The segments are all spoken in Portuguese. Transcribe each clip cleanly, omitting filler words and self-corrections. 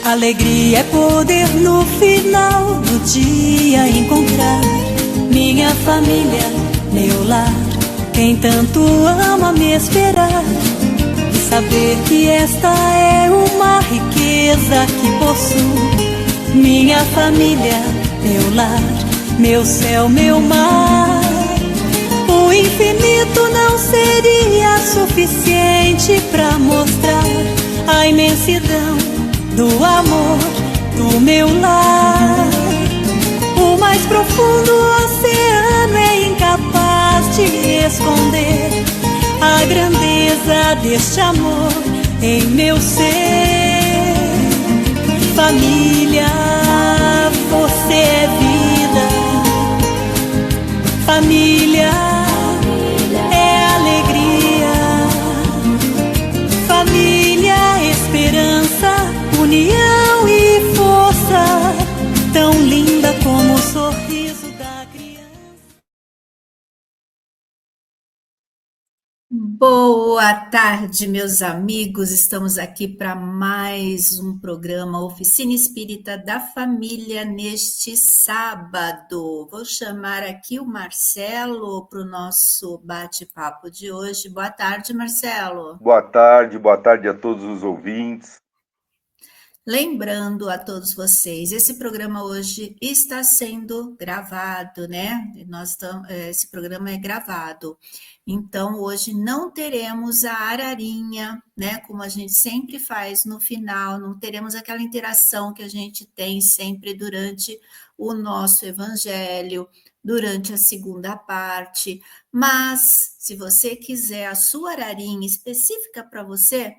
Alegria é poder no final do dia encontrar minha família, meu lar, quem tanto ama me esperar. E saber que esta é uma riqueza que possuo. Minha família, meu lar, meu céu, meu mar. O infinito não seria suficiente pra mostrar a imensidão do amor do meu lar. O mais profundo oceano é incapaz de esconder a grandeza deste amor em meu ser. Família, você é vida. Família é alegria. Família, esperança, união e força, tão linda como o sorriso da criança. Boa tarde, meus amigos. Estamos aqui para mais um programa Oficina Espírita da Família neste sábado. Vou chamar aqui o Marcelo para o nosso bate-papo de hoje. Boa tarde, Marcelo. Boa tarde a todos os ouvintes. Lembrando a todos vocês, esse programa hoje está sendo gravado, né? Esse programa é gravado. Então, hoje não teremos a ararinha, né? Como a gente sempre faz no final, não teremos aquela interação que a gente tem sempre durante o nosso evangelho, durante a segunda parte. Mas, se você quiser a sua ararinha específica para você,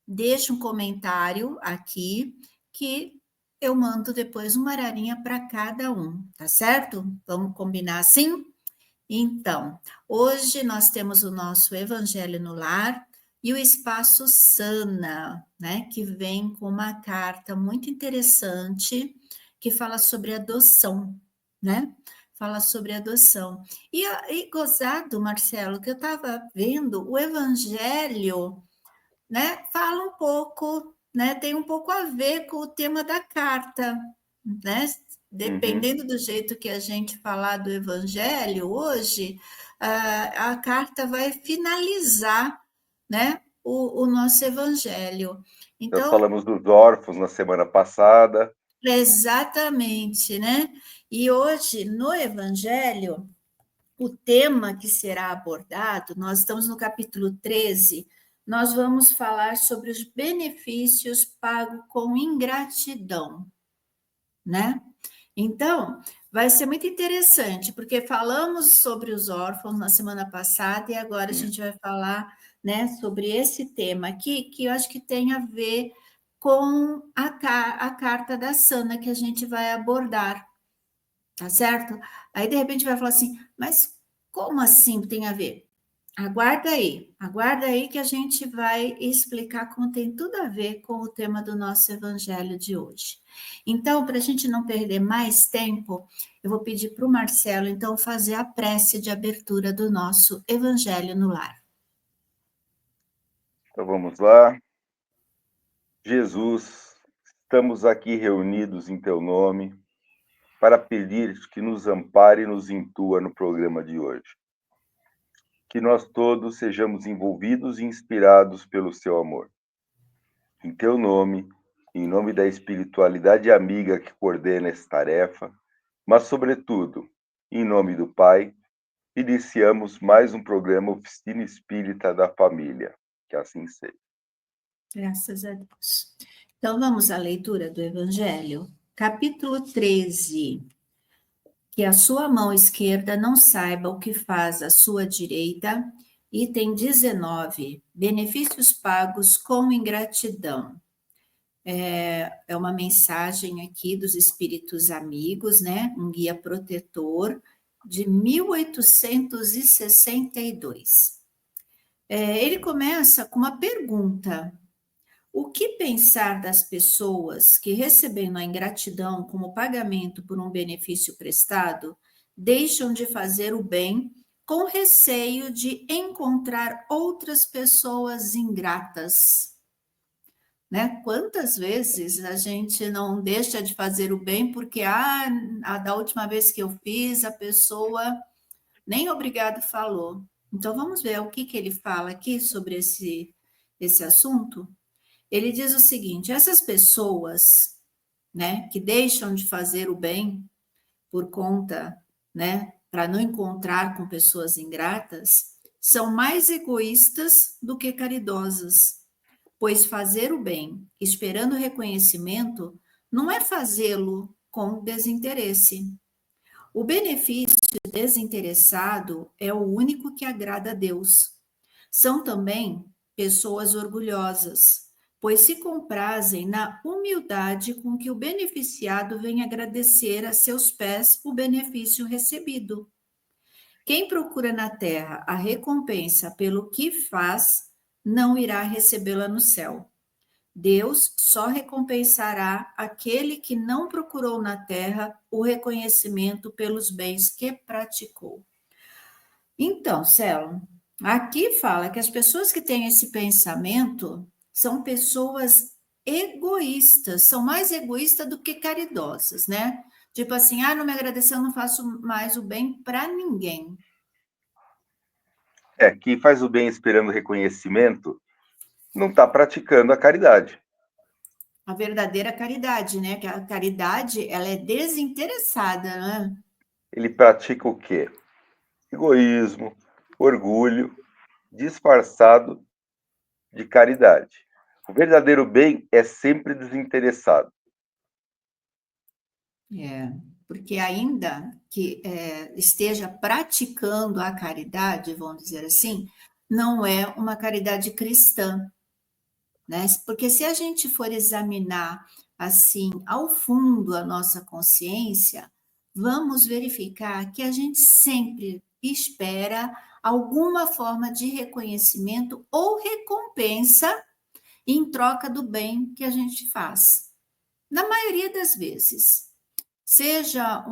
deixa um comentário aqui que eu mando depois uma ararinha para cada um, tá certo? Vamos combinar assim? Então, hoje nós temos o nosso Evangelho no Lar e o Espaço Sana, né? Que vem com uma carta muito interessante que fala sobre adoção, né? Fala sobre adoção. E gozado, Marcelo, que eu estava vendo o Evangelho, né, fala um pouco, né, tem um pouco a ver com o tema da carta, né? Dependendo do jeito que a gente falar do Evangelho hoje, a carta vai finalizar, né, o nosso Evangelho. Nós Então, falamos dos órfãos na semana passada. exatamente, né? E hoje, no Evangelho, o tema que será abordado, nós estamos no capítulo 13, nós vamos falar sobre os benefícios pagos com ingratidão, né? Então, vai ser muito interessante, porque falamos sobre os órfãos na semana passada e agora a gente vai falar, né, sobre esse tema aqui, que eu acho que tem a ver com a carta da Sana que a gente vai abordar, tá certo? Aí, de repente, vai falar assim, mas como assim tem a ver? Aguarda aí que a gente vai explicar como tem tudo a ver com o tema do nosso evangelho de hoje. Então, para a gente não perder mais tempo, eu vou pedir para o Marcelo, então, fazer a prece de abertura do nosso Evangelho no Lar. Então vamos lá. Jesus, estamos aqui reunidos em teu nome para pedir que nos ampare e nos intua no programa de hoje. Que nós todos sejamos envolvidos e inspirados pelo seu amor. Em teu nome, em nome da espiritualidade amiga que coordena essa tarefa, mas, sobretudo, em nome do Pai, iniciamos mais um programa Oficina Espírita da Família. Que assim seja. Graças a Deus. Então, vamos à leitura do Evangelho. Capítulo 13. Que a sua mão esquerda não saiba o que faz a sua direita. Item 19. Benefícios pagos com ingratidão. É uma mensagem aqui dos Espíritos Amigos, né? Um guia protetor de 1862. Ele começa com uma pergunta. O que pensar das pessoas que, recebendo a ingratidão como pagamento por um benefício prestado, deixam de fazer o bem com receio de encontrar outras pessoas ingratas? né? Quantas vezes a gente não deixa de fazer o bem porque, da última vez que eu fiz, a pessoa nem obrigado falou. Então, vamos ver o que ele fala aqui sobre esse assunto. Ele diz o seguinte: essas pessoas, né, que deixam de fazer o bem por conta, né, para não encontrar com pessoas ingratas, são mais egoístas do que caridosas, pois fazer o bem esperando reconhecimento não é fazê-lo com desinteresse. O benefício desinteressado é o único que agrada a Deus. São também pessoas orgulhosas, pois se comprazem na humildade com que o beneficiado vem agradecer a seus pés o benefício recebido. Quem procura na terra a recompensa pelo que faz, não irá recebê-la no céu. Deus só recompensará aquele que não procurou na terra o reconhecimento pelos bens que praticou. Então, Celo, aqui fala que as pessoas que têm esse pensamento são pessoas egoístas, são mais egoístas do que caridosas, né? Tipo assim, não me agradeceu, eu não faço mais o bem para ninguém. Quem faz o bem esperando reconhecimento não está praticando a caridade. A verdadeira caridade, né? Que a caridade, ela é desinteressada, né? Ele pratica o quê? Egoísmo, orgulho, disfarçado de caridade. O verdadeiro bem é sempre desinteressado. Porque ainda que esteja praticando a caridade, vamos dizer assim, não é uma caridade cristã, né? Porque se a gente for examinar assim ao fundo a nossa consciência, vamos verificar que a gente sempre espera alguma forma de reconhecimento ou recompensa em troca do bem que a gente faz. Na maioria das vezes, seja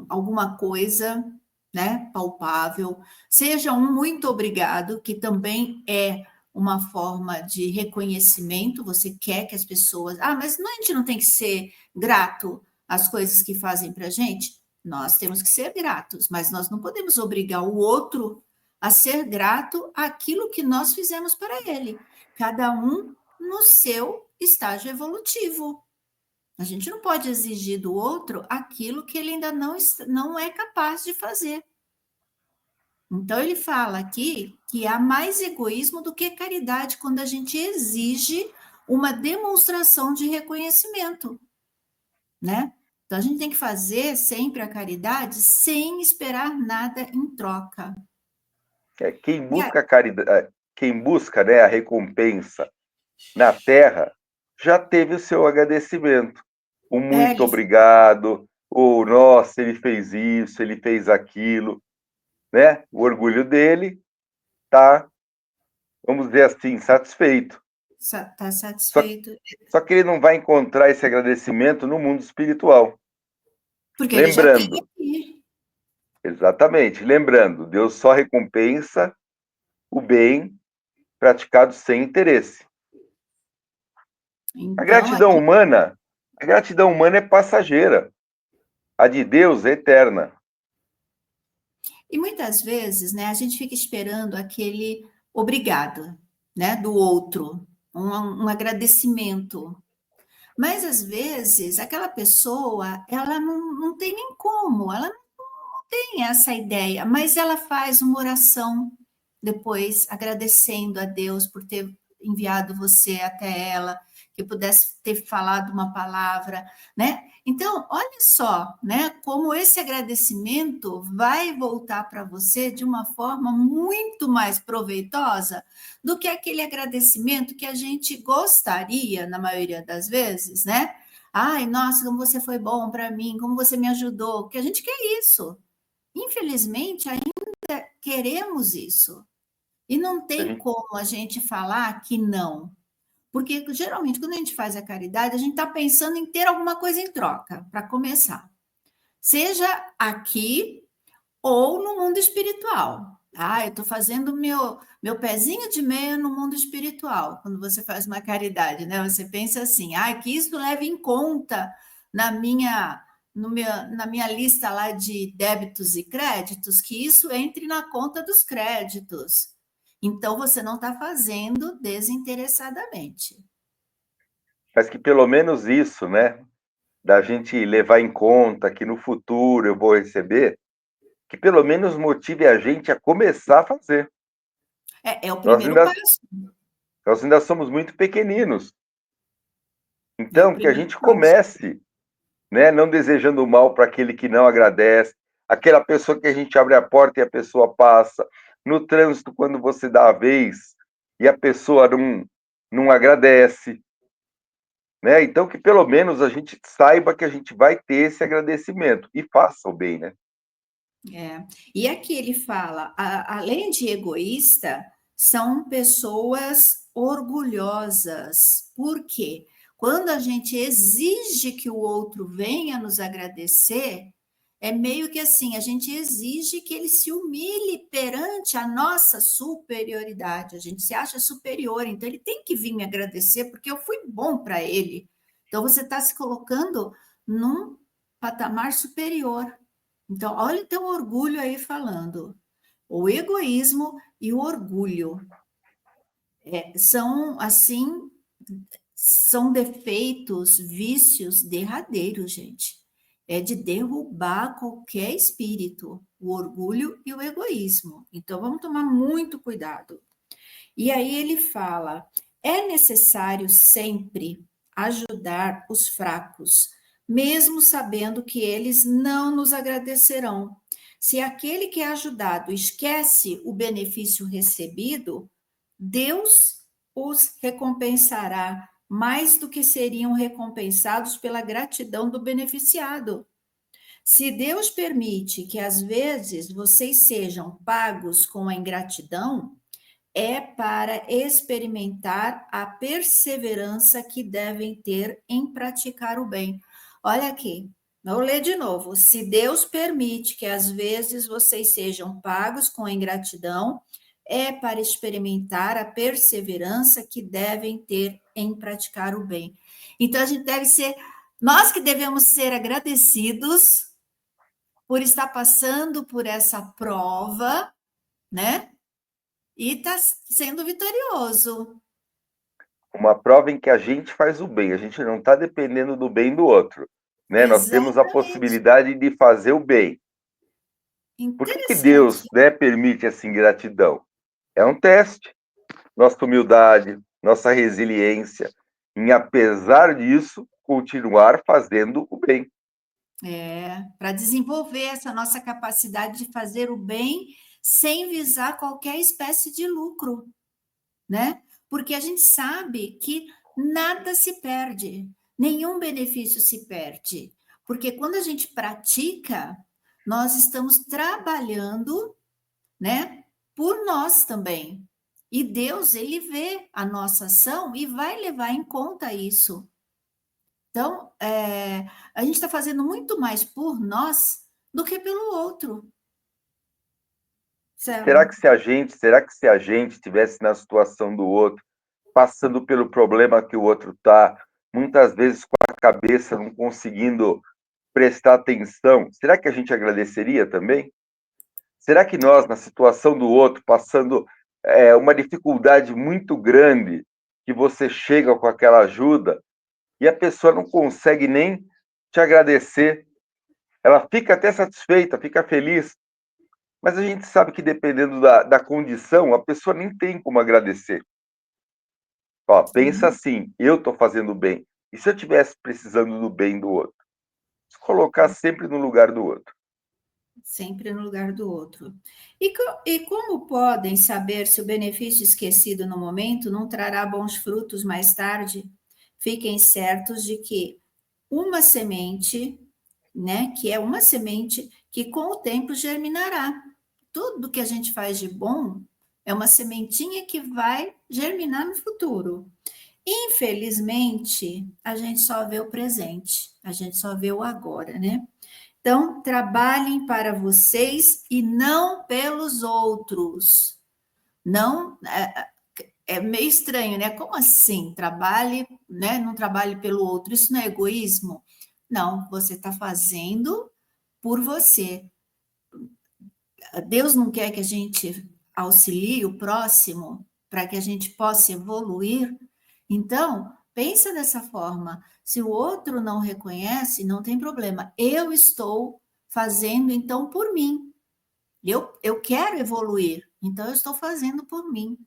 alguma coisa, né, palpável, seja um muito obrigado, que também é uma forma de reconhecimento, você quer que as pessoas... mas a gente não tem que ser grato às coisas que fazem para a gente? Nós temos que ser gratos, mas nós não podemos obrigar o outro a ser grato àquilo que nós fizemos para ele. Cada um no seu estágio evolutivo. A gente não pode exigir do outro aquilo que ele ainda não é capaz de fazer. Então, ele fala aqui que há mais egoísmo do que caridade quando a gente exige uma demonstração de reconhecimento, né? Então, a gente tem que fazer sempre a caridade sem esperar nada em troca. Quem busca a caridade, quem busca, né, a recompensa na terra, já teve o seu agradecimento. O muito obrigado, o nossa, ele fez isso, ele fez aquilo, né? O orgulho dele está, vamos dizer assim, satisfeito. Está satisfeito. Só que ele não vai encontrar esse agradecimento no mundo espiritual. Porque Lembrando, ele já tem aqui. Exatamente, lembrando, Deus só recompensa o bem praticado sem interesse. Então, A gratidão humana é passageira. A de Deus é eterna. E muitas vezes, né, a gente fica esperando aquele obrigado, né, do outro, um agradecimento. Mas às vezes aquela pessoa, ela não tem nem como, ela não tem essa ideia, mas ela faz uma oração depois agradecendo a Deus por ter enviado você até ela, que pudesse ter falado uma palavra, né? Então, olha só, né, como esse agradecimento vai voltar para você de uma forma muito mais proveitosa do que aquele agradecimento que a gente gostaria, na maioria das vezes, né? Ai, nossa, como você foi bom para mim, como você me ajudou, que a gente quer isso. Infelizmente, ainda queremos isso. E não tem como a gente falar que não. Porque, geralmente, quando a gente faz a caridade, a gente está pensando em ter alguma coisa em troca, para começar. Seja aqui ou no mundo espiritual. Eu estou fazendo meu pezinho de meia no mundo espiritual. Quando você faz uma caridade, né? Você pensa assim, que isso leve em conta na minha, na minha lista lá de débitos e créditos, que isso entre na conta dos créditos. Então, você não está fazendo desinteressadamente. Mas que pelo menos isso, né? Da gente levar em conta que no futuro eu vou receber, que pelo menos motive a gente a começar a fazer. É o Nós primeiro ainda, passo. nós ainda somos muito pequeninos. É o Então, que a primeiro gente passo. comece, né? Não desejando o mal para aquele que não agradece, aquela pessoa que a gente abre a porta e a pessoa passa, no trânsito, quando você dá a vez e a pessoa não agradece, né? Então, que pelo menos a gente saiba que a gente vai ter esse agradecimento e faça o bem, né? É. E aqui ele fala, além de egoísta, são pessoas orgulhosas. Por quê? Quando a gente exige que o outro venha nos agradecer, é meio que assim, a gente exige que ele se humilhe perante a nossa superioridade. A gente se acha superior, então ele tem que vir me agradecer porque eu fui bom para ele. Então você está se colocando num patamar superior. Então, olha o teu orgulho aí falando. O egoísmo e o orgulho são, assim, são defeitos, vícios derradeiros, gente. É de derrubar qualquer espírito, o orgulho e o egoísmo. Então, vamos tomar muito cuidado. E aí ele fala: é necessário sempre ajudar os fracos, mesmo sabendo que eles não nos agradecerão. Se aquele que é ajudado esquece o benefício recebido, Deus os recompensará mais do que seriam recompensados pela gratidão do beneficiado. Se Deus permite que às vezes vocês sejam pagos com a ingratidão, é para experimentar a perseverança que devem ter em praticar o bem. Olha aqui, vou ler de novo. Se Deus permite que às vezes vocês sejam pagos com ingratidão, é para experimentar a perseverança que devem ter em praticar o bem. Então a gente deve ser, nós que devemos ser agradecidos por estar passando por essa prova, né? E está sendo vitorioso. Uma prova em que a gente faz o bem, a gente não está dependendo do bem do outro, né? Nós temos a Exatamente. possibilidade de fazer o bem. Por que Interessante. Deus, né, permite essa ingratidão? É um teste. Nossa humildade, nossa resiliência, em apesar disso, continuar fazendo o bem. Para desenvolver essa nossa capacidade de fazer o bem sem visar qualquer espécie de lucro, né? Porque a gente sabe que nada se perde, nenhum benefício se perde. Porque quando a gente pratica, nós estamos trabalhando, né, por nós também. E Deus, ele vê a nossa ação e vai levar em conta isso. Então, a gente está fazendo muito mais por nós do que pelo outro, Será Celo. que se a gente estivesse na situação do outro, passando pelo problema que o outro está, muitas vezes com a cabeça não conseguindo prestar atenção, será que a gente agradeceria também? Será que nós, na situação do outro, passando uma dificuldade muito grande, que você chega com aquela ajuda e a pessoa não consegue nem te agradecer, ela fica até satisfeita, fica feliz, mas a gente sabe que dependendo da condição, a pessoa nem tem como agradecer. Ó, pensa assim, eu estou fazendo bem, e se eu estivesse precisando do bem do outro? Se colocar sempre no lugar do outro. Sempre no lugar do outro. E como podem saber se o benefício esquecido no momento não trará bons frutos mais tarde? Fiquem certos de que uma semente, né, que é uma semente que com o tempo germinará. Tudo que a gente faz de bom é uma sementinha que vai germinar no futuro. Infelizmente, a gente só vê o presente, a gente só vê o agora, né? Então, trabalhem para vocês e não pelos outros. Não, é meio estranho, né? Como assim? Trabalhe, né? Não trabalhe pelo outro. Isso não é egoísmo? Não, você está fazendo por você. Deus não quer que a gente auxilie o próximo para que a gente possa evoluir. Então, pensa dessa forma. Se o outro não reconhece, não tem problema. Eu estou fazendo então por mim. Eu quero evoluir, então eu estou fazendo por mim.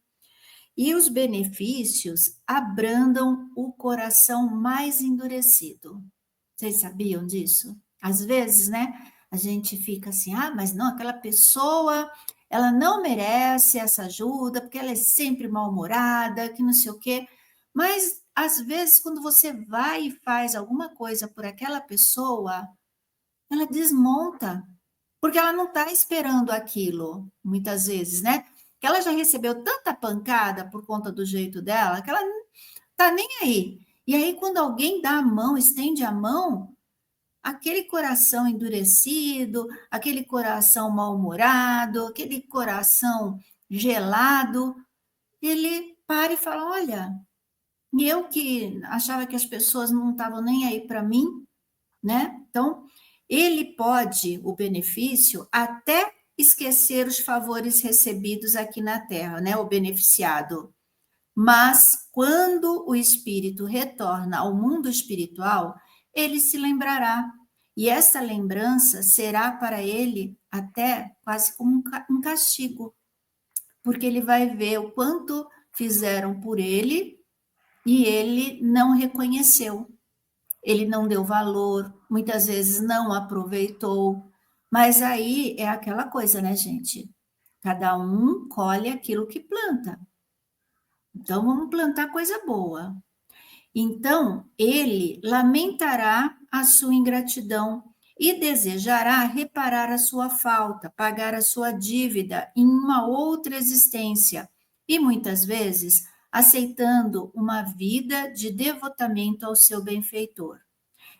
E os benefícios abrandam o coração mais endurecido. Vocês sabiam disso? Às vezes, né? A gente fica assim, mas não, aquela pessoa, ela não merece essa ajuda, porque ela é sempre mal-humorada, que não sei o quê. Mas, às vezes, quando você vai e faz alguma coisa por aquela pessoa, ela desmonta, porque ela não está esperando aquilo, muitas vezes, né? Que ela já recebeu tanta pancada por conta do jeito dela, que ela não está nem aí. E aí, quando alguém dá a mão, estende a mão, aquele coração endurecido, aquele coração mal-humorado, aquele coração gelado, ele para e fala: olha, eu que achava que as pessoas não estavam nem aí para mim, né? Então, ele pode, o benefício, até esquecer os favores recebidos aqui na Terra, né? O beneficiado. Mas quando o espírito retorna ao mundo espiritual, ele se lembrará. E essa lembrança será para ele até quase como um castigo, porque ele vai ver o quanto fizeram por ele e ele não reconheceu. Ele não deu valor, muitas vezes não aproveitou. Mas aí é aquela coisa, né, gente? Cada um colhe aquilo que planta. Então, vamos plantar coisa boa. Então, ele lamentará a sua ingratidão e desejará reparar a sua falta, pagar a sua dívida em uma outra existência, e muitas vezes aceitando uma vida de devotamento ao seu benfeitor.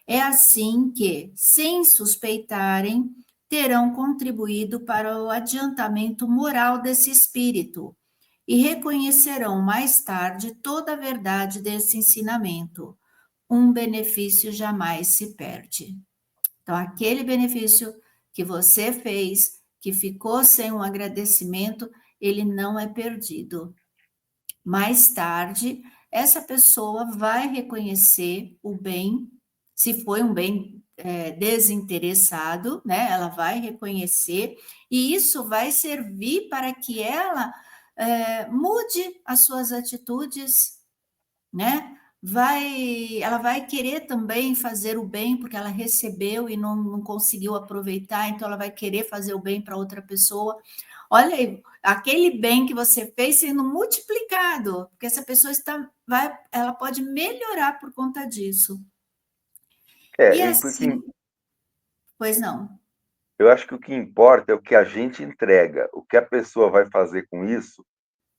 É assim que, sem suspeitarem, terão contribuído para o adiantamento moral desse espírito e reconhecerão mais tarde toda a verdade desse ensinamento. Um benefício jamais se perde. Então, aquele benefício que você fez, que ficou sem um agradecimento, ele não é perdido. Mais tarde, essa pessoa vai reconhecer o bem, se foi um bem desinteressado, né? Ela vai reconhecer, e isso vai servir para que ela mude as suas atitudes, né? Ela vai querer também fazer o bem, porque ela recebeu e não conseguiu aproveitar, então ela vai querer fazer o bem para outra pessoa. Olha aí, aquele bem que você fez sendo multiplicado, porque essa pessoa ela pode melhorar por conta disso. E Porque assim, pois não. eu acho que o que importa é o que a gente entrega. O que a pessoa vai fazer com isso,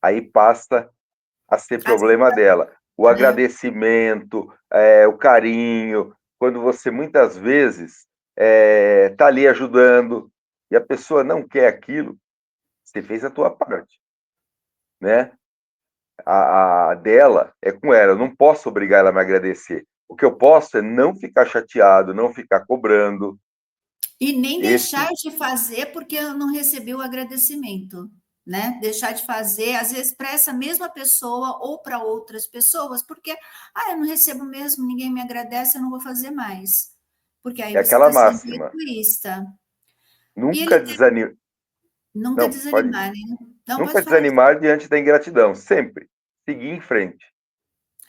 aí passa a ser problema dela. O Né? agradecimento, o carinho, quando você muitas vezes está ali ajudando e a pessoa não quer aquilo, você fez a tua parte, né? A dela é com ela, eu não posso obrigar ela a me agradecer. O que eu posso é não ficar chateado, não ficar cobrando. E nem deixar Esse de fazer porque eu não recebi o agradecimento, né? Deixar de fazer, às vezes, para essa mesma pessoa ou para outras pessoas, porque, eu não recebo mesmo, ninguém me agradece, eu não vou fazer mais. Porque aí é você aquela está sendo máxima. egoísta. E Nunca ele desanimar. nunca Não, pode. desanimar, né? Não, Nunca pode falar. desanimar diante da ingratidão, sempre. Seguir em frente.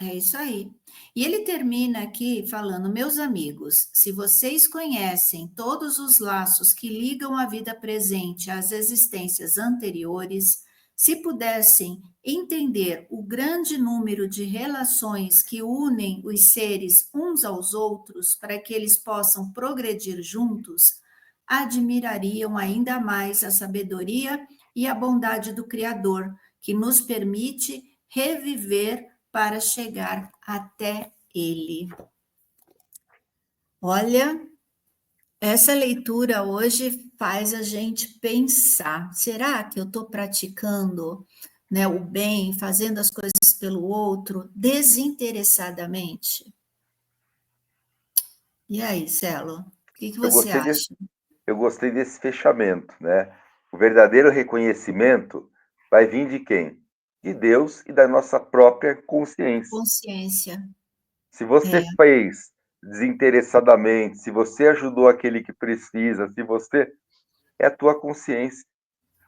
É isso aí. E ele termina aqui falando: meus amigos, se vocês conhecem todos os laços que ligam a vida presente às existências anteriores, se pudessem entender o grande número de relações que unem os seres uns aos outros para que eles possam progredir juntos, admirariam ainda mais a sabedoria e a bondade do Criador, que nos permite reviver para chegar até ele. Olha, Essa leitura hoje faz a gente pensar: será que eu estou praticando, né, o bem, fazendo as coisas pelo outro desinteressadamente? E aí, Celo, o que Eu você gostei desse, acha? eu gostei desse fechamento, né? O verdadeiro reconhecimento vai vir de quem? De Deus e da nossa própria consciência. Consciência. Se você É. fez desinteressadamente, se você ajudou aquele que precisa, se você é a tua consciência.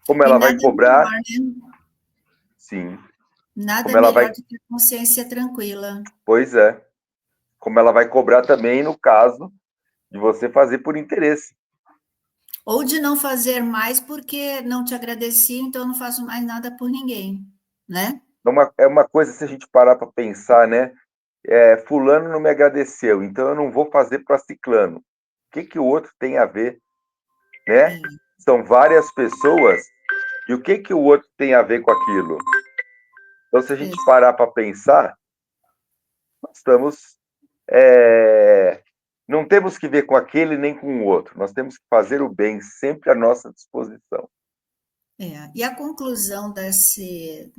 Como E ela vai nada melhor, cobrar? né? Sim. Nada Como ela melhor vai, do que a consciência tranquila. pois é. Como ela vai cobrar também no caso de você fazer por interesse. Ou de não fazer mais porque não te agradeci, então eu não faço mais nada por ninguém, né? É uma coisa se a gente parar para pensar, né? Fulano não me agradeceu, então eu não vou fazer para ciclano. O que que o outro tem a ver, né? É, São várias pessoas e o que que o outro tem a ver com aquilo? Então, se a gente é. parar para pensar, nós estamos. é, Não temos que ver com aquele nem com o outro. Nós temos que fazer o bem sempre à nossa disposição. E a conclusão desse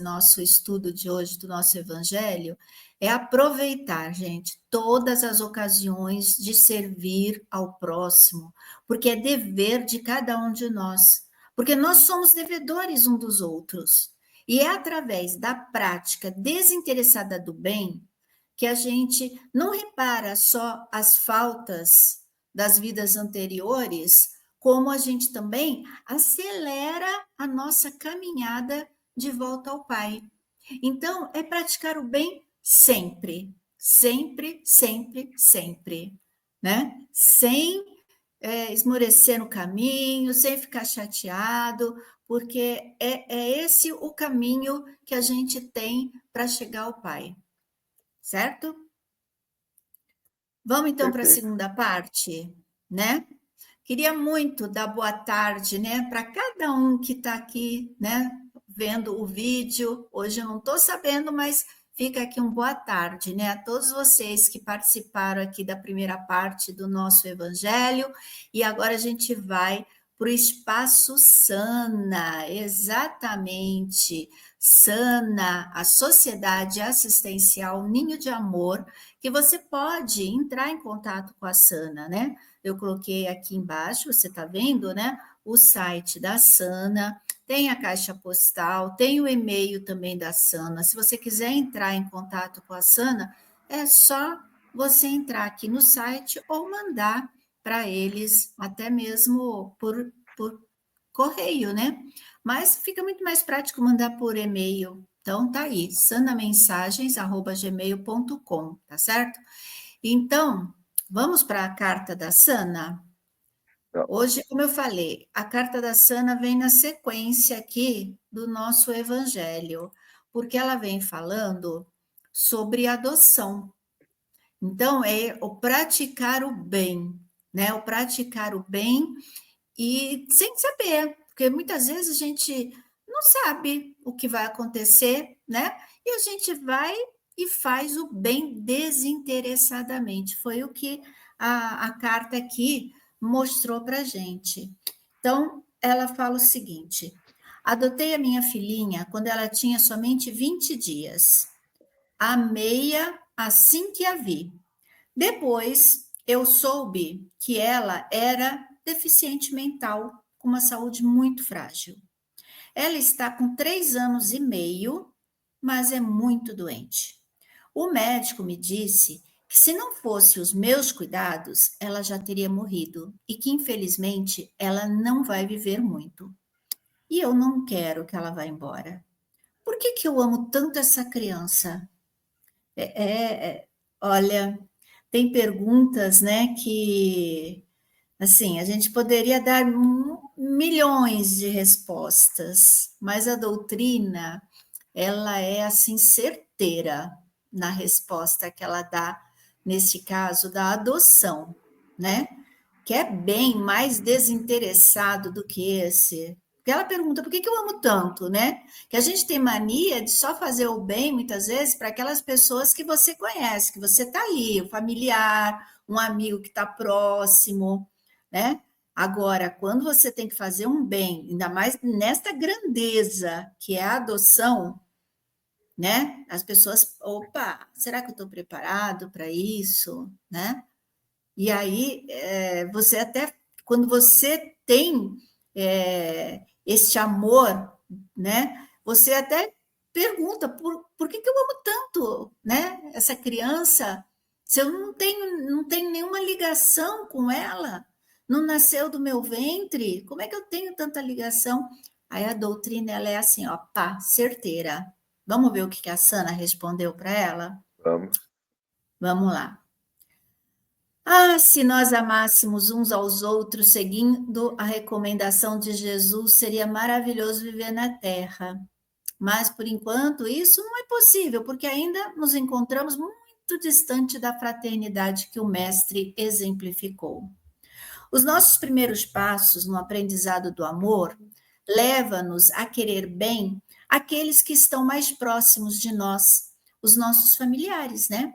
nosso estudo de hoje, do nosso evangelho, é aproveitar, gente, todas as ocasiões de servir ao próximo, porque é dever de cada um de nós, porque nós somos devedores um dos outros. E é através da prática desinteressada do bem que a gente não repara só as faltas das vidas anteriores, como a gente também acelera a nossa caminhada de volta ao Pai. Então, é praticar o bem sempre, sempre, sempre, sempre, né? Sem esmorecer no caminho, sem ficar chateado, porque é esse o caminho que a gente tem para chegar ao Pai, certo? Vamos então para a Perfeito. segunda parte, né? Queria muito dar boa tarde, né, para cada um que está aqui, né, vendo o vídeo. Hoje eu não estou sabendo, mas fica aqui um boa tarde, né, a todos vocês que participaram aqui da primeira parte do nosso evangelho. E agora a gente vai para o espaço Sana, exatamente. Sana, a Sociedade Assistencial Ninho de Amor, que você pode entrar em contato com a Sana, né? Eu coloquei aqui embaixo, você está vendo, né? O site da Sana, tem a caixa postal, tem o e-mail também da Sana. Se você quiser entrar em contato com a Sana, é só você entrar aqui no site ou mandar para eles, até mesmo por correio, né? Mas fica muito mais prático mandar por e-mail. Então, tá aí, sanamensagens@gmail.com, tá certo? Então, vamos para a carta da Sana? Então, Hoje, como eu falei, a carta da Sana vem na sequência aqui do nosso evangelho, porque ela vem falando sobre adoção. Então, é o praticar o bem, né? O praticar o bem e sem saber, porque muitas vezes a gente não sabe o que vai acontecer, né? E a gente vai e faz o bem desinteressadamente. Foi o que a carta aqui mostrou para a gente. Então, ela fala o seguinte: adotei a minha filhinha quando ela tinha somente 20 dias. Amei-a assim que a vi. Depois, eu soube que ela era deficiente mental, com uma saúde muito frágil. Ela está com 3 anos e meio, mas é muito doente. O médico me disse que se não fosse os meus cuidados, ela já teria morrido e que, infelizmente, ela não vai viver muito. E eu não quero que ela vá embora. Por que, que eu amo tanto essa criança? Olha, tem perguntas, né, que, assim, a gente poderia dar milhões de respostas, mas a doutrina, ela é, assim, certeira na resposta que ela dá, neste caso, da adoção, né? Que é bem mais desinteressado do que esse. Porque ela pergunta, por que, que eu amo tanto, né? Que a gente tem mania de só fazer o bem, muitas vezes, para aquelas pessoas que você conhece, que você está ali, o familiar, um amigo que está próximo. né? Agora, quando você tem que fazer um bem, ainda mais nesta grandeza que é a adoção, né? As pessoas, opa, será que eu estou preparado para isso, né? E aí, você até, quando você tem este amor, né? Você até pergunta, por que eu amo tanto, né? Essa criança, se eu não tenho nenhuma ligação com ela, não nasceu do meu ventre, como é que eu tenho tanta ligação? Aí a doutrina, ela é assim, ó, pá, certeira. Vamos ver o que a Sana respondeu para ela? Vamos. Vamos lá. Ah, se nós amássemos uns aos outros, seguindo a recomendação de Jesus, seria maravilhoso viver na Terra. Mas, por enquanto, isso não é possível, porque ainda nos encontramos muito distante da fraternidade que o Mestre exemplificou. Os nossos primeiros passos no aprendizado do amor leva-nos a querer bem aqueles que estão mais próximos de nós, os nossos familiares, né?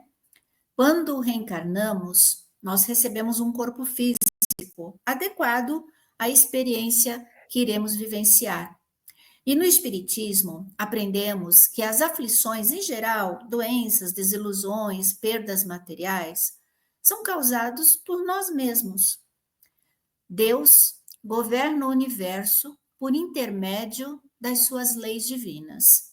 Quando reencarnamos, nós recebemos um corpo físico adequado à experiência que iremos vivenciar. E no Espiritismo, aprendemos que as aflições, em geral, doenças, desilusões, perdas materiais, são causadas por nós mesmos. Deus governa o universo por intermédio das suas leis divinas.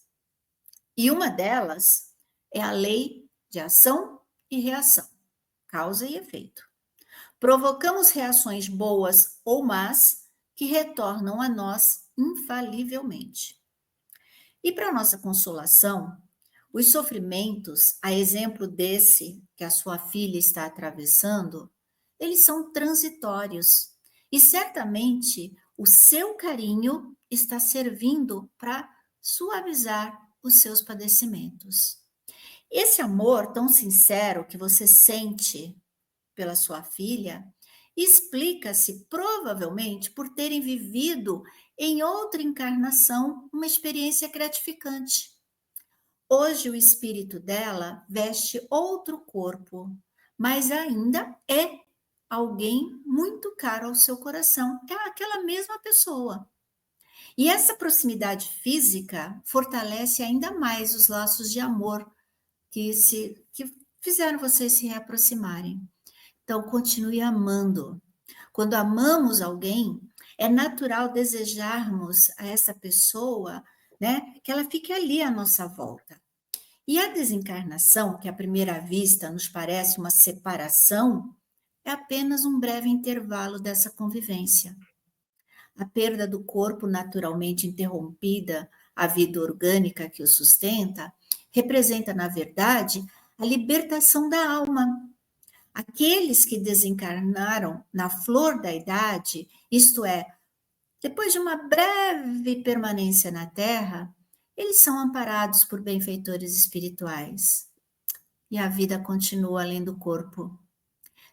E uma delas é a lei de ação e reação, causa e efeito. Provocamos reações boas ou más que retornam a nós infalivelmente. E para nossa consolação, os sofrimentos, a exemplo desse que a sua filha está atravessando, eles são transitórios. E certamente o seu carinho está servindo para suavizar os seus padecimentos. Esse amor tão sincero que você sente pela sua filha explica-se provavelmente por terem vivido em outra encarnação uma experiência gratificante. Hoje o espírito dela veste outro corpo, mas ainda é alguém muito caro ao seu coração, é aquela mesma pessoa. E essa proximidade física fortalece ainda mais os laços de amor que fizeram vocês se reaproximarem. Então, continue amando. Quando amamos alguém, é natural desejarmos a essa pessoa, né, que ela fique ali à nossa volta. E a desencarnação, que à primeira vista nos parece uma separação, é apenas um breve intervalo dessa convivência. A perda do corpo naturalmente interrompida, a vida orgânica que o sustenta, representa, na verdade, a libertação da alma. Aqueles que desencarnaram na flor da idade, isto é, depois de uma breve permanência na Terra, eles são amparados por benfeitores espirituais. E a vida continua além do corpo.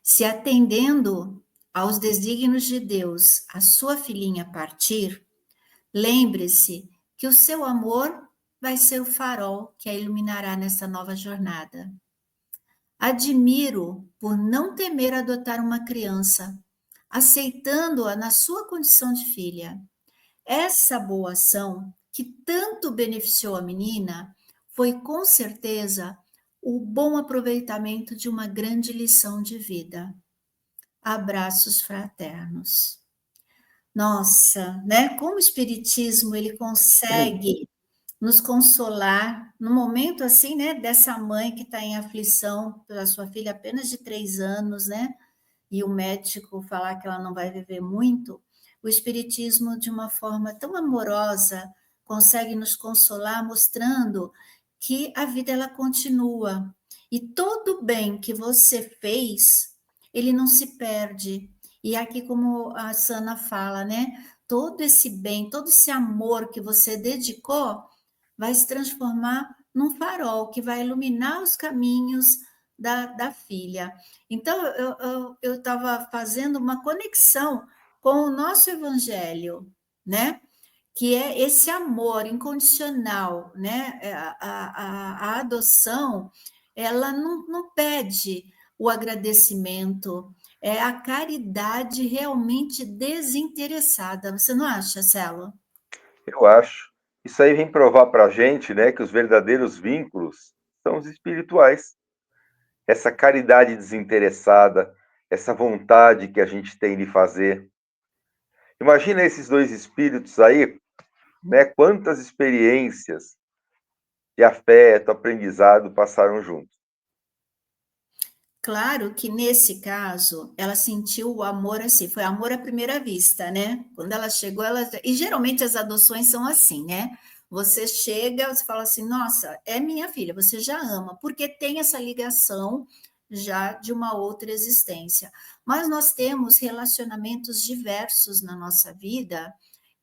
Se atendendo aos desígnios de Deus, a sua filhinha partir, lembre-se que o seu amor vai ser o farol que a iluminará nessa nova jornada. Admiro por não temer adotar uma criança, aceitando-a na sua condição de filha. Essa boa ação, que tanto beneficiou a menina, foi com certeza o bom aproveitamento de uma grande lição de vida. Abraços fraternos. Nossa, né? Como o Espiritismo ele consegue nos consolar no momento assim, né? Dessa mãe que está em aflição pela sua filha apenas de 3 anos, né? E o médico falar que ela não vai viver muito. O Espiritismo, de uma forma tão amorosa, consegue nos consolar, mostrando que a vida ela continua. E todo bem que você fez, ele não se perde. E aqui, como a Sana fala, né? Todo esse bem, todo esse amor que você dedicou, vai se transformar num farol que vai iluminar os caminhos da filha. Então, eu estava fazendo uma conexão com o nosso evangelho, né? Que é esse amor incondicional, né? A adoção, ela não pede o agradecimento, é a caridade realmente desinteressada. Você não acha, Celo? Eu acho. Isso aí vem provar para a gente, né, que os verdadeiros vínculos são os espirituais. Essa caridade desinteressada, essa vontade que a gente tem de fazer. Imagina esses dois espíritos aí, né, quantas experiências de afeto, aprendizado passaram juntos. Claro que nesse caso ela sentiu o amor assim, foi amor à primeira vista, né? Quando ela chegou, e geralmente as adoções são assim, né? Você chega, você fala assim, nossa, é minha filha, você já ama, porque tem essa ligação já de uma outra existência. Mas nós temos relacionamentos diversos na nossa vida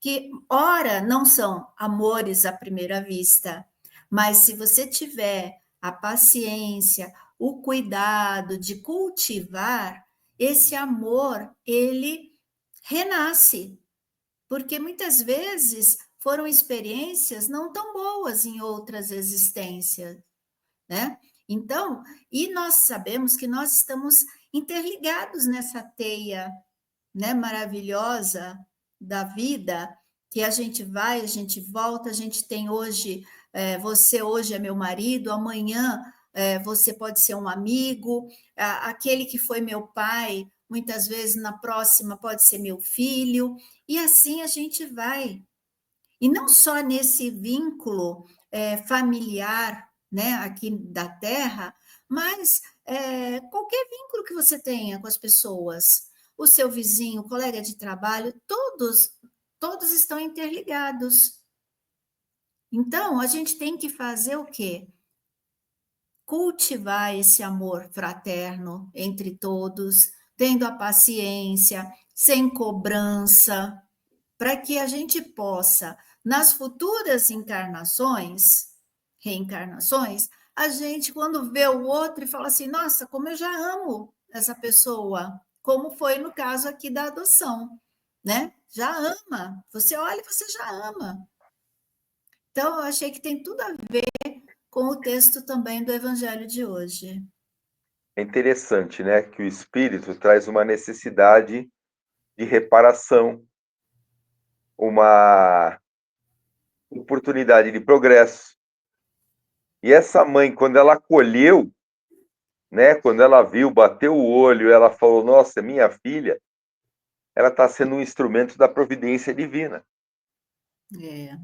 que, ora, não são amores à primeira vista, mas se você tiver a paciência, o cuidado de cultivar, esse amor, ele renasce, porque muitas vezes foram experiências não tão boas em outras existências, né? Então, e nós sabemos que nós estamos interligados nessa teia, né, maravilhosa da vida, que a gente vai, a gente volta, a gente tem hoje, você hoje é meu marido, amanhã você pode ser um amigo, aquele que foi meu pai, muitas vezes na próxima pode ser meu filho, e assim a gente vai. E não só nesse vínculo familiar, né, aqui da Terra, mas qualquer vínculo que você tenha com as pessoas, o seu vizinho, o colega de trabalho, todos estão interligados. Então, a gente tem que fazer o quê? Cultivar esse amor fraterno entre todos, tendo a paciência, sem cobrança, para que a gente possa, nas futuras reencarnações, a gente, quando vê o outro e fala assim, nossa, como eu já amo essa pessoa, como foi no caso aqui da adoção, né? Já ama, você olha e você já ama. Então, eu achei que tem tudo a ver com o texto também do Evangelho de hoje. É interessante, né, que o espírito traz uma necessidade de reparação, uma oportunidade de progresso. E essa mãe, quando ela acolheu, né, quando ela viu, bateu o olho, ela falou: Nossa, minha filha, ela está sendo um instrumento da providência divina. É.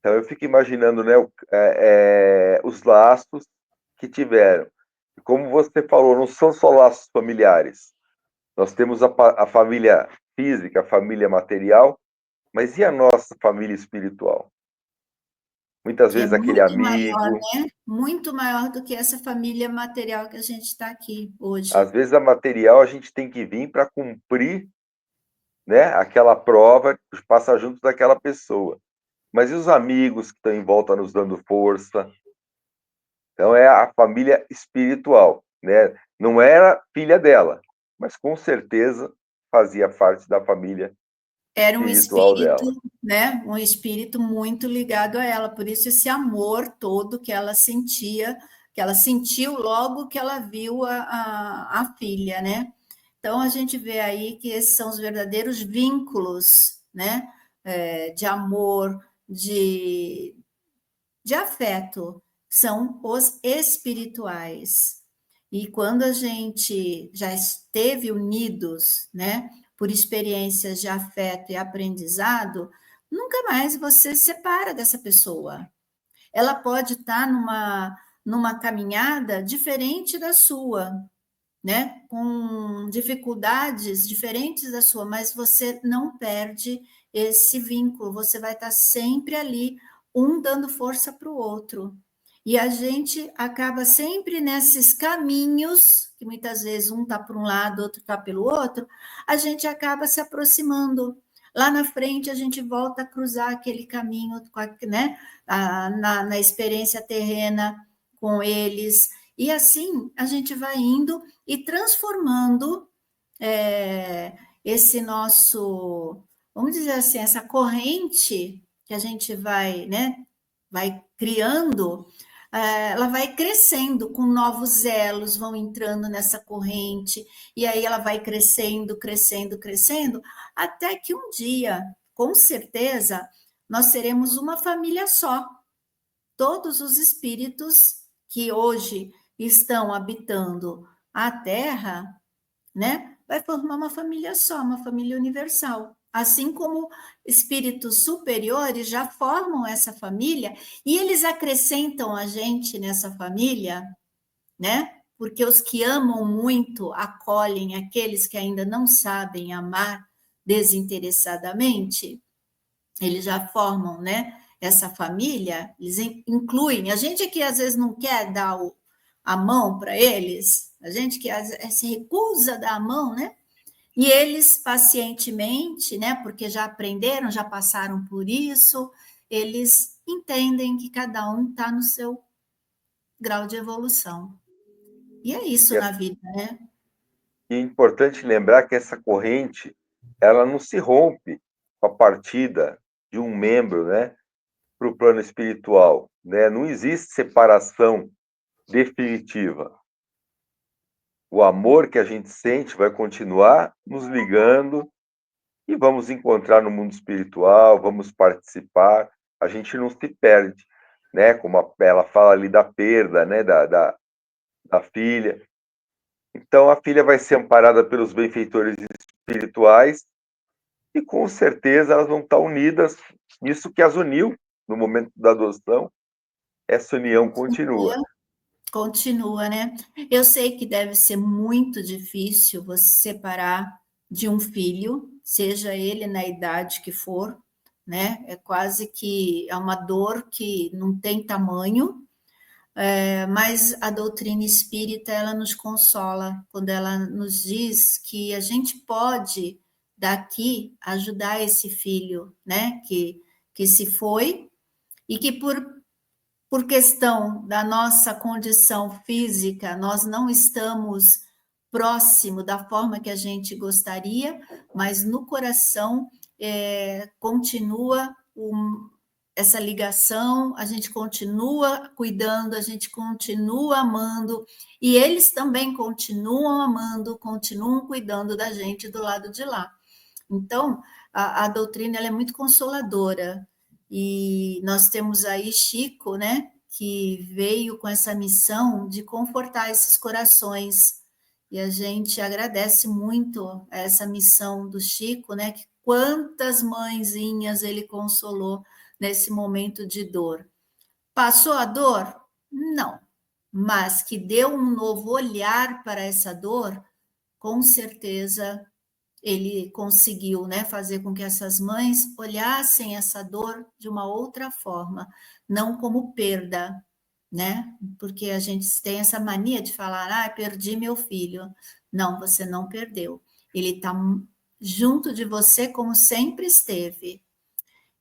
Então eu fico imaginando, né, os laços que tiveram. E como você falou, não são só laços familiares. Nós temos a família física, a família material, mas e a nossa família espiritual? Muitas Que é vezes aquele muito maior, amigo, né? Muito maior do que essa família material que a gente está aqui às hoje. vezes a material a gente tem que vir para cumprir, né, aquela prova de passar junto daquela pessoa. Mas e os amigos que estão em volta nos dando força? Então é a família espiritual, né? Não era filha dela, mas com certeza fazia parte da família Era um espiritual espírito, dela. né? Um espírito muito ligado a ela, por isso esse amor todo que ela sentia, que ela sentiu logo que ela viu a filha, né? Então a gente vê aí que esses são os verdadeiros vínculos, né? De amor, de afeto, são os espirituais. E quando a gente já esteve unidos, né, por experiências de afeto e aprendizado, nunca mais você se separa dessa pessoa. Ela pode estar numa caminhada diferente da sua, né, com dificuldades diferentes da sua, mas você não perde esse vínculo, você vai estar sempre ali, um dando força para o outro. E a gente acaba sempre nesses caminhos, que muitas vezes um está para um lado, outro está pelo outro, a gente acaba se aproximando. Lá na frente a gente volta a cruzar aquele caminho, né, na experiência terrena com eles, e assim a gente vai indo e transformando esse nosso, vamos dizer assim, essa corrente que a gente vai, né, vai criando, ela vai crescendo com novos elos, vão entrando nessa corrente, e aí ela vai crescendo, crescendo, crescendo, até que um dia, com certeza, nós seremos uma família só. Todos os espíritos que hoje estão habitando a Terra, né, vai formar uma família só, uma família universal. Assim como espíritos superiores já formam essa família e eles acrescentam a gente nessa família, né? Porque os que amam muito acolhem aqueles que ainda não sabem amar desinteressadamente, eles já formam, né? Essa família, eles incluem. A gente que às vezes não quer dar a mão para eles, a gente que se recusa a dar a mão, né? E eles pacientemente, né? Porque já aprenderam, já passaram por isso, eles entendem que cada um está no seu grau de evolução. E é isso na vida, né? E é importante lembrar que essa corrente, ela não se rompe com a partida de um membro, né, para o plano espiritual, né? Não existe separação definitiva. O amor que a gente sente vai continuar nos ligando e vamos encontrar no mundo espiritual, vamos participar, a gente não se perde, né? Como ela fala ali da perda, né, da filha. Então, a filha vai ser amparada pelos benfeitores espirituais e, com certeza, elas vão estar unidas. Isso que as uniu no momento da adoção, essa união continua. Continua, né? Eu sei que deve ser muito difícil você separar de um filho, seja ele na idade que for, né? É quase que é uma dor que não tem tamanho, mas a doutrina espírita ela nos consola quando ela nos diz que a gente pode daqui ajudar esse filho, né? Que se foi e que por questão da nossa condição física, nós não estamos próximo da forma que a gente gostaria, mas no coração continua essa ligação, a gente continua cuidando, a gente continua amando, e eles também continuam amando, continuam cuidando da gente do lado de lá. Então, a doutrina ela é muito consoladora, e nós temos aí Chico, né, que veio com essa missão de confortar esses corações, e a gente agradece muito essa missão do Chico, né, que quantas mãezinhas ele consolou nesse momento de dor. Passou a dor? Não, mas que deu um novo olhar para essa dor, com certeza ele conseguiu, né, fazer com que essas mães olhassem essa dor de uma outra forma, não como perda, né? Porque a gente tem essa mania de falar, perdi meu filho. Não, você não perdeu. Ele está junto de você como sempre esteve.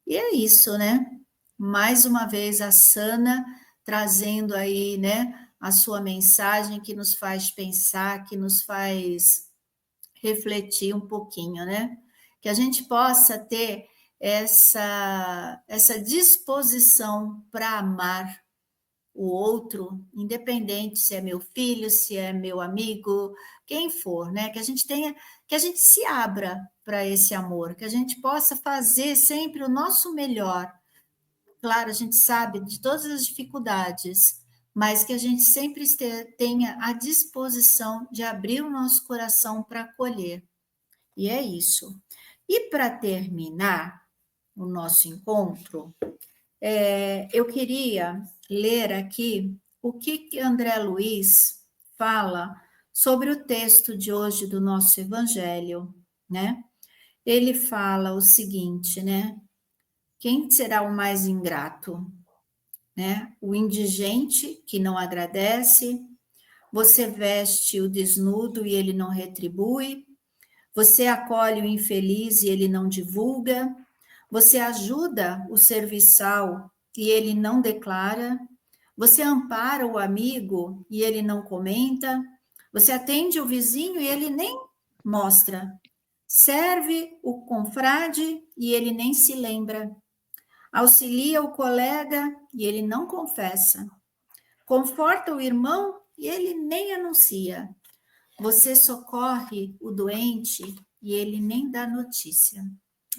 E é isso, né? Mais uma vez a Sana trazendo aí, né, a sua mensagem que nos faz pensar, que nos faz refletir um pouquinho, né? Que a gente possa ter essa disposição para amar o outro, independente se é meu filho, se é meu amigo, quem for, né? Que a gente tenha, que a gente se abra para esse amor, que a gente possa fazer sempre o nosso melhor. Claro, a gente sabe de todas as dificuldades, mas que a gente sempre tenha a disposição de abrir o nosso coração para acolher. E é isso. E para terminar o nosso encontro, eu queria ler aqui o que André Luiz fala sobre o texto de hoje do nosso Evangelho, né? Ele fala o seguinte, né? Quem será o mais ingrato? Né? O indigente que não agradece, você veste o desnudo e ele não retribui, você acolhe o infeliz e ele não divulga, você ajuda o serviçal e ele não declara, você ampara o amigo e ele não comenta, você atende o vizinho e ele nem mostra, serve o confrade e ele nem se lembra, auxilia o colega e ele não confessa, conforta o irmão e ele nem anuncia. Você socorre o doente e ele nem dá notícia.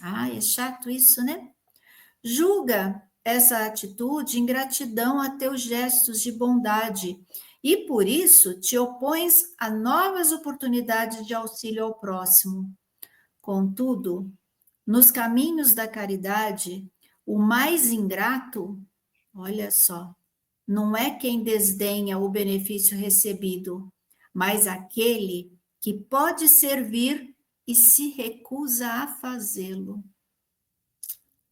Ah, é chato isso, né? Julga essa atitude ingratidão a teus gestos de bondade e por isso te opões a novas oportunidades de auxílio ao próximo. Contudo, nos caminhos da caridade, o mais ingrato, olha só, não é quem desdenha o benefício recebido, mas aquele que pode servir e se recusa a fazê-lo.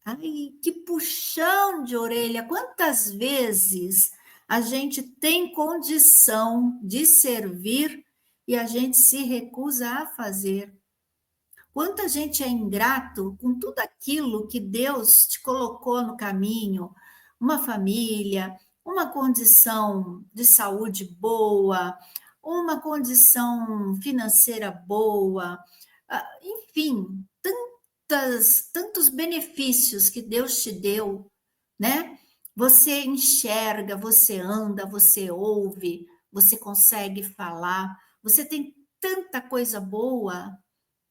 Ai, que puxão de orelha! Quantas vezes a gente tem condição de servir e a gente se recusa a fazer? Quanta gente é ingrato com tudo aquilo que Deus te colocou no caminho, uma família, uma condição de saúde boa, uma condição financeira boa, enfim, tantos benefícios que Deus te deu, né? Você enxerga, você anda, você ouve, você consegue falar, você tem tanta coisa boa,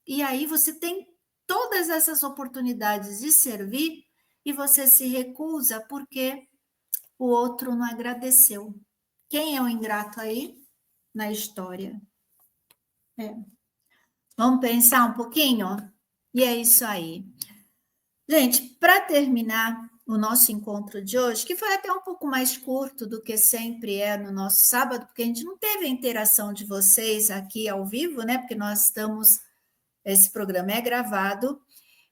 e aí você tem todas essas oportunidades de servir e você se recusa porque o outro não agradeceu. Quem é o ingrato aí na história? Vamos pensar um pouquinho? E é isso aí. Gente, para terminar o nosso encontro de hoje, que foi até um pouco mais curto do que sempre é no nosso sábado, porque a gente não teve a interação de vocês aqui ao vivo, né? Porque esse programa é gravado.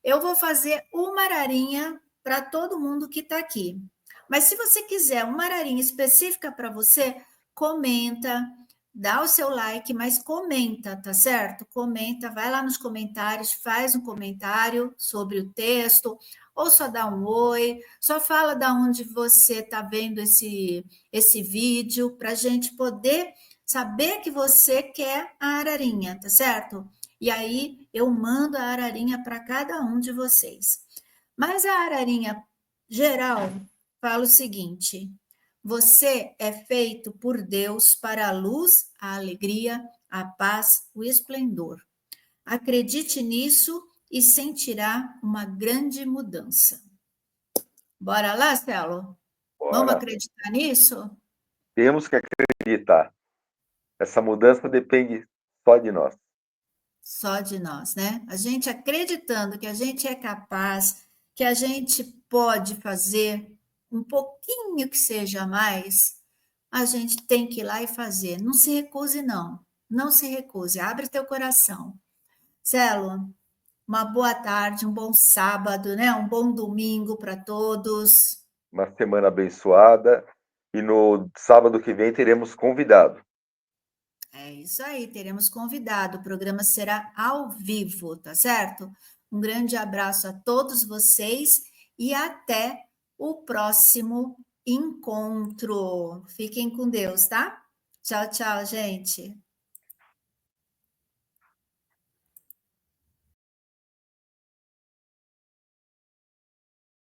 Eu vou fazer uma ararinha para todo mundo que está aqui. Mas se você quiser uma ararinha específica para você, comenta, dá o seu like, mas comenta, tá certo? Comenta, vai lá nos comentários, faz um comentário sobre o texto, ou só dá um oi, só fala de onde você está vendo esse vídeo, para a gente poder saber que você quer a ararinha, tá certo? E aí eu mando a ararinha para cada um de vocês. Mas a ararinha geral fala o seguinte: você é feito por Deus para a luz, a alegria, a paz, o esplendor. Acredite nisso e sentirá uma grande mudança. Bora lá, Celo? Vamos acreditar nisso? Temos que acreditar. Essa mudança depende só de nós. Só de nós, né? A gente acreditando que a gente é capaz, que a gente pode fazer um pouquinho que seja mais, a gente tem que ir lá e fazer. Não se recuse, não. Não se recuse. Abre teu coração. Celo, uma boa tarde, um bom sábado, né? Um bom domingo para todos. Uma semana abençoada. E no sábado que vem teremos convidado. É isso aí, teremos convidado. O programa será ao vivo, tá certo? Um grande abraço a todos vocês e até o próximo encontro. Fiquem com Deus, tá? Tchau, tchau, gente.